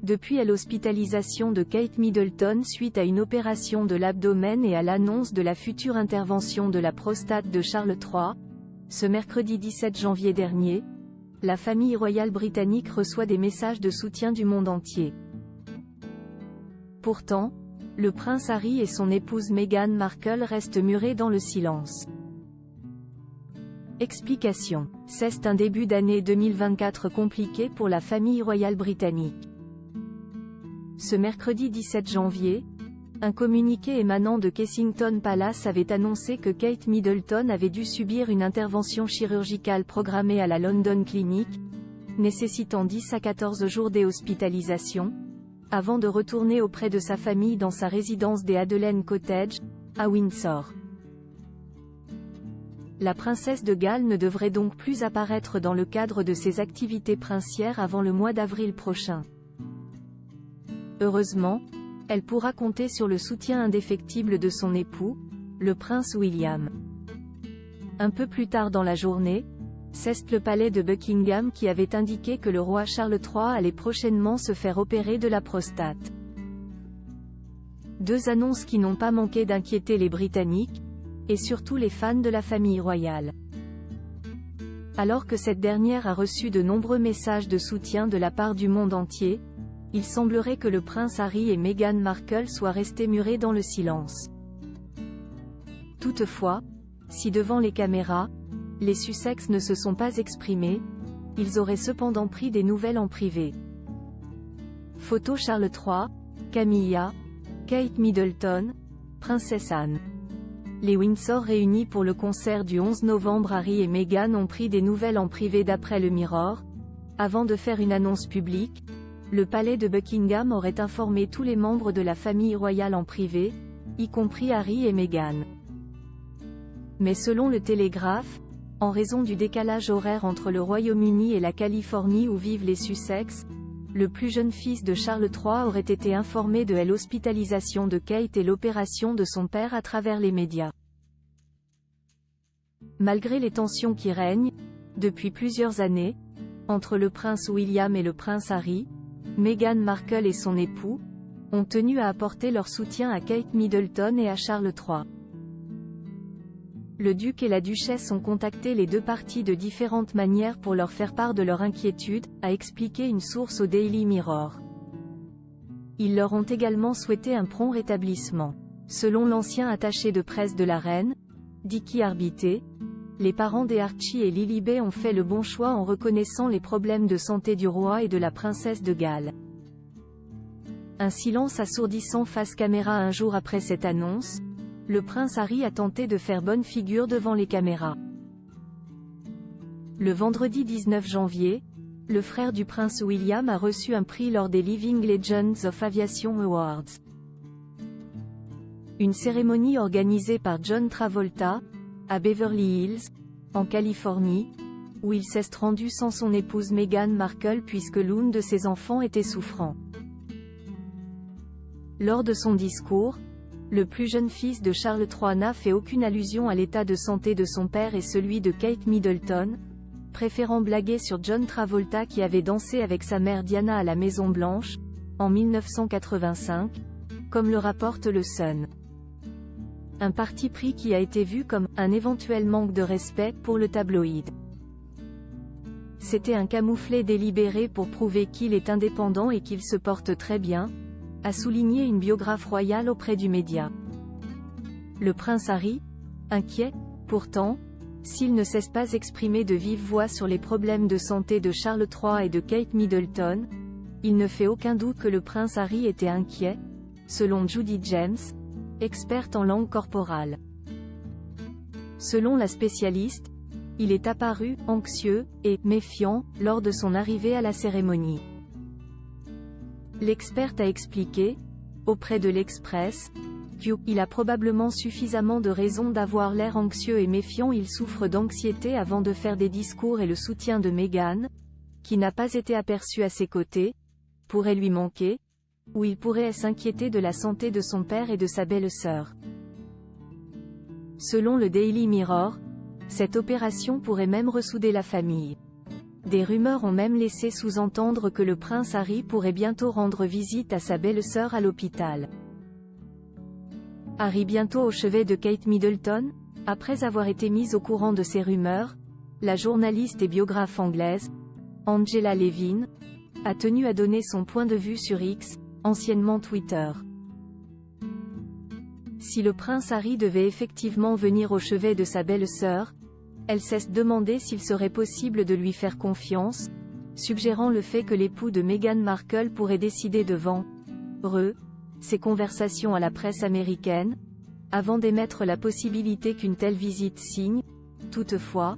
Depuis l'hospitalisation de Kate Middleton suite à une opération de l'abdomen et à l'annonce de la future intervention de la prostate de Charles III, ce mercredi 17 janvier dernier, la famille royale britannique reçoit des messages de soutien du monde entier. Pourtant, le prince Harry et son épouse Meghan Markle restent murés dans le silence. Explication. C'est un début d'année 2024 compliqué pour la famille royale britannique. Ce mercredi 17 janvier, un communiqué émanant de Kensington Palace avait annoncé que Kate Middleton avait dû subir une intervention chirurgicale programmée à la London Clinic, nécessitant 10 à 14 jours d'hospitalisation, avant de retourner auprès de sa famille dans sa résidence des Adelaide Cottage, à Windsor. La princesse de Galles ne devrait donc plus apparaître dans le cadre de ses activités princières avant le mois d'avril prochain. Heureusement, elle pourra compter sur le soutien indéfectible de son époux, le prince William. Un peu plus tard dans la journée, c'est le palais de Buckingham qui avait indiqué que le roi Charles III allait prochainement se faire opérer de la prostate. Deux annonces qui n'ont pas manqué d'inquiéter les Britanniques, et surtout les fans de la famille royale. Alors que cette dernière a reçu de nombreux messages de soutien de la part du monde entier, il semblerait que le prince Harry et Meghan Markle soient restés murés dans le silence. Toutefois, si devant les caméras, les Sussex ne se sont pas exprimés, ils auraient cependant pris des nouvelles en privé. Photo Charles III, Camilla, Kate Middleton, Princesse Anne. Les Windsor réunis pour le concert du 11 novembre. Harry et Meghan ont pris des nouvelles en privé d'après le Mirror. Avant de faire une annonce publique, le palais de Buckingham aurait informé tous les membres de la famille royale en privé, y compris Harry et Meghan. Mais selon le Télégraphe, en raison du décalage horaire entre le Royaume-Uni et la Californie où vivent les Sussex, le plus jeune fils de Charles III aurait été informé de l'hospitalisation de Kate et l'opération de son père à travers les médias. Malgré les tensions qui règnent, depuis plusieurs années, entre le prince William et le prince Harry, Meghan Markle et son époux ont tenu à apporter leur soutien à Kate Middleton et à Charles III. Le duc et la duchesse ont contacté les deux parties de différentes manières pour leur faire part de leur inquiétude, a expliqué une source au Daily Mirror. Ils leur ont également souhaité un prompt rétablissement. Selon l'ancien attaché de presse de la reine, Dickie Arbité, les parents des Archie et Lilibet ont fait le bon choix en reconnaissant les problèmes de santé du roi et de la princesse de Galles. Un silence assourdissant face caméra. Un jour après cette annonce, le prince Harry a tenté de faire bonne figure devant les caméras. Le vendredi 19 janvier, le frère du prince William a reçu un prix lors des Living Legends of Aviation Awards. Une cérémonie organisée par John Travolta, à Beverly Hills, en Californie, où il s'est rendu sans son épouse Meghan Markle puisque l'un de ses enfants était souffrant. Lors de son discours, le plus jeune fils de Charles III n'a fait aucune allusion à l'état de santé de son père et celui de Kate Middleton, préférant blaguer sur John Travolta qui avait dansé avec sa mère Diana à la Maison Blanche, en 1985, comme le rapporte le Sun. Un parti pris qui a été vu comme un éventuel manque de respect pour le tabloïd. C'était un camouflet délibéré pour prouver qu'il est indépendant et qu'il se porte très bien, a souligné une biographe royale auprès du média. Le prince Harry, inquiet, pourtant, s'il ne cesse pas d'exprimer de vive voix sur les problèmes de santé de Charles III et de Kate Middleton, il ne fait aucun doute que le prince Harry était inquiet, selon Judy James, experte en langue corporale. Selon la spécialiste, il est apparu anxieux et méfiant lors de son arrivée à la cérémonie. L'experte a expliqué, auprès de l'Express, qu'il a probablement suffisamment de raisons d'avoir l'air anxieux et méfiant. Il souffre d'anxiété avant de faire des discours et le soutien de Meghan, qui n'a pas été aperçu à ses côtés, pourrait lui manquer, ou il pourrait s'inquiéter de la santé de son père et de sa belle-sœur. Selon le Daily Mirror, cette opération pourrait même ressouder la famille. Des rumeurs ont même laissé sous-entendre que le prince Harry pourrait bientôt rendre visite à sa belle-sœur à l'hôpital. Harry bientôt au chevet de Kate Middleton? Après avoir été mise au courant de ces rumeurs, la journaliste et biographe anglaise, Angela Levin, a tenu à donner son point de vue sur X, anciennement Twitter. Si le prince Harry devait effectivement venir au chevet de sa belle-sœur, elle s'est demandé s'il serait possible de lui faire confiance, suggérant le fait que l'époux de Meghan Markle pourrait décider devant ses conversations à la presse américaine, avant d'émettre la possibilité qu'une telle visite signe, toutefois,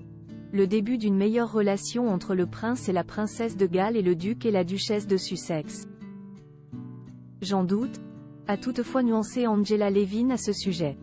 le début d'une meilleure relation entre le prince et la princesse de Galles et le duc et la duchesse de Sussex. J'en doute, a toutefois nuancé Angela Levin à ce sujet.